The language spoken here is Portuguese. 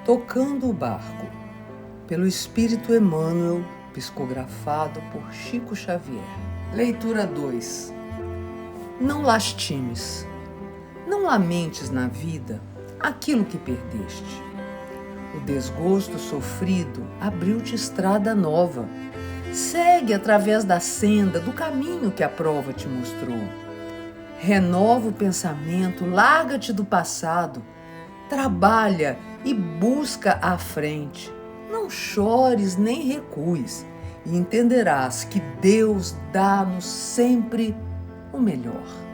Tocando o Barco, pelo Espírito Emmanuel, psicografado por Chico Xavier. Leitura 2. Não lastimes, não lamentes na vida aquilo que perdeste. O desgosto sofrido abriu-te estrada nova. Segue através da senda do caminho que a prova te mostrou. Renova o pensamento, larga-te do passado, trabalha e busca à frente. Não chores nem recues e entenderás que Deus dá-nos sempre o melhor.